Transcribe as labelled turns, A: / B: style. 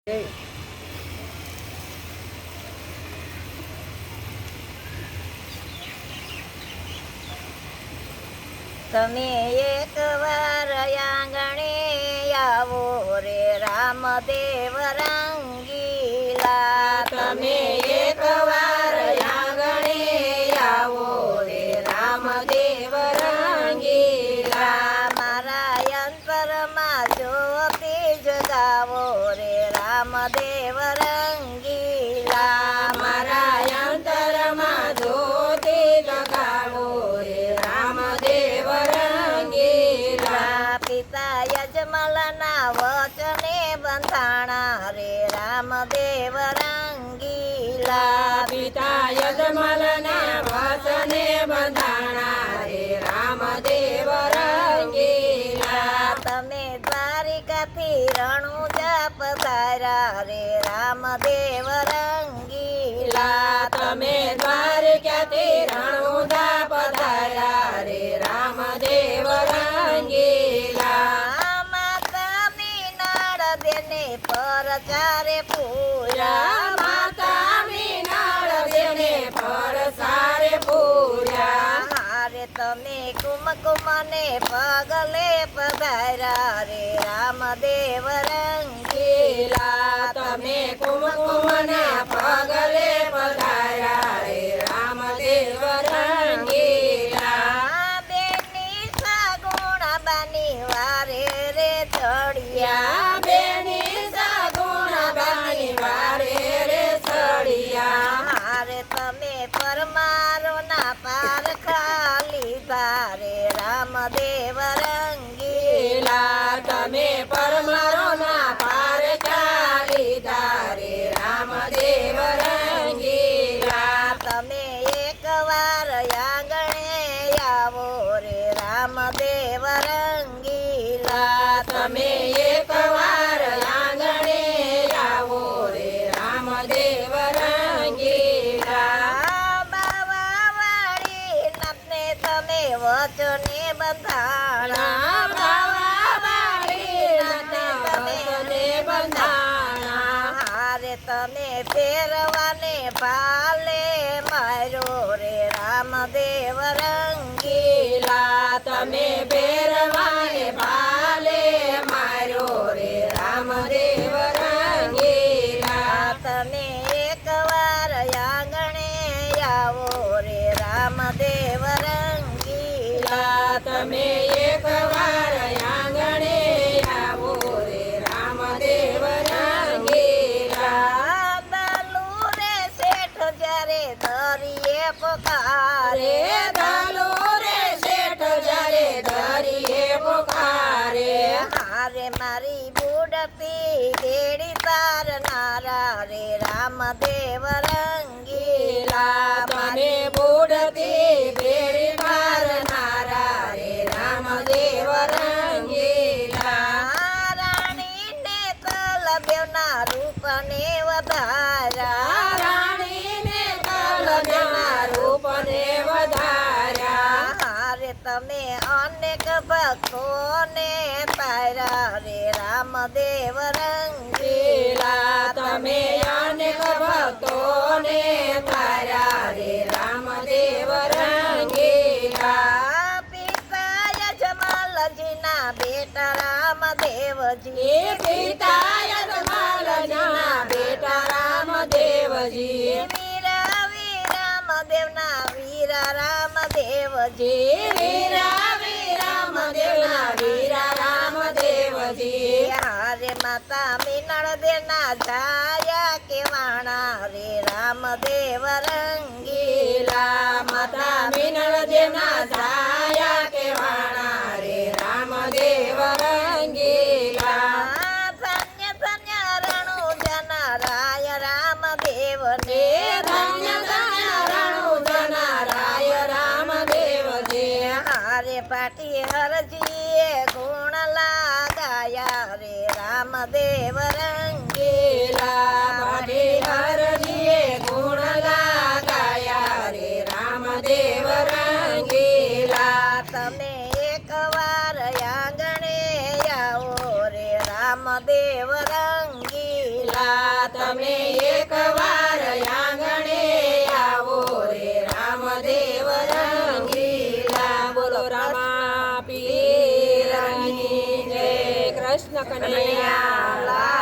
A: તમે એકવાર આંગણે આવો રે રામદેવ રંગીલા.
B: તમે એકવાર આંગણે આવો રે રામદેવ રંગીલા.
A: મારા અંતરમાં જ્યોતિ જગાવો રે રામદેવ રંગીલા.
B: મારા અંતરમાં જ્યોતિ જગાવો રે રામદેવ રંગીલા.
A: પિતા યજમલના વચને બંધાણા રે રામદેવ રંગીલા.
B: પિતા યજમલના વચને બંધાણા રે રામદેવ રંગીલા.
A: તમે દ્વારિકાથી રણુજા પધાર્યા રે રામદેવ રંગીલા.
B: તમે દ્વારકાથી રણુજા પધાર્યા રે રામદેવ રંગીલા.
A: માતા મીનાળ દેને પરચારે પૂરા.
B: માતા મીનાળ દેને પરસારે પૂર્યા.
A: હારે તમે કુમકુમને પગલે પધાર્યા રે રામદેવ રંગીલા.
B: તમે કુમકુમના પગલે પધાર્યા રે રામદેવ રંગીલા.
A: બેની સગુણાબાની વારે રે ચડિયા.
B: બેની સગુણાબાની વારે રે ચડિયા.
A: હારે તમે પરમારોના પારખા લીધા રે રામદેવ રંગીલા.
B: તમે પરમારોના પારખા લીધા રે રામદેવ રંગીલા.
A: તમે એકવાર આંગણે આવો રે રામદેવ રંગીલા.
B: તમે એકવાર આંગણે આવો રે રામદેવ રંગીલા.
A: બાવાવાળી નથને તમે વચને બંધાણા. હારે તમે ફેરવાને ભાલે માર્યો રે રામદેવ રંગીલા.
B: તમે ભેરવાને ભાલે માર્યો રે રામદેવ રંગીલા.
A: તમે એકવાર આંગણે આવો રે રામદેવ રંગીલા.
B: તમે એકવાર આંગણે આવો રે રામદેવ રંગીલા.
A: દાલુ રે શેઠ જ્યારે દરિયે પકારે.
B: દાલો રે શેઠ જ્યારે ધરીએ પુકારે.
A: હારે મારી બુડતી દેડી તાર નારા રે રામદેવ રંગીલા.
B: તને બુડતી બેડી મારનારા રે રામદેવ રંગીલા.
A: રાણીને તલદેવના રૂપને વધાર્યા.
B: રાણીને કલના રૂપને વધાર્યા.
A: હારે તમે અનેક ભક્તોને તાર્યા રે રામદેવ રંગીલા.
B: તમે અનેક ભક્તોને તાર્યા રે રામદેવ રંગીલા.
A: પિતા યજમલજીના બેટા રામદેવજી.
B: પિતા યજમાલના બેટા રામદેવજી.
A: વીરા રામદેવના વીરા રામદેવજી.
B: રામદેવના વીરા રામદેવજી.
A: હારે માતા મીનળ દેના જાયા કેવાણા રે રામદેવ રંગીલા.
B: માતા મીનળ દેના છાયા કેવાણા રે રામદેવ રંગીલા.
A: ધન્ય ધન્ય રણુજના રાય રામદેવને.
B: ધન્ય ધન્ય રણુજના રાય રામદેવજી.
A: હારે પાટી હરજીએ ગુણ લાગાયા રે રામદેવ રંગીલા.
B: પાટી હરજીએ ગુણ લાગાયા રે રામદેવ રંગીલા.
A: તમે
B: તમે એકવાર આંગણે આવો રે રામદેવ રંગીલા બોલો રામા પીરની જય કૃષ્ણ કનૈયા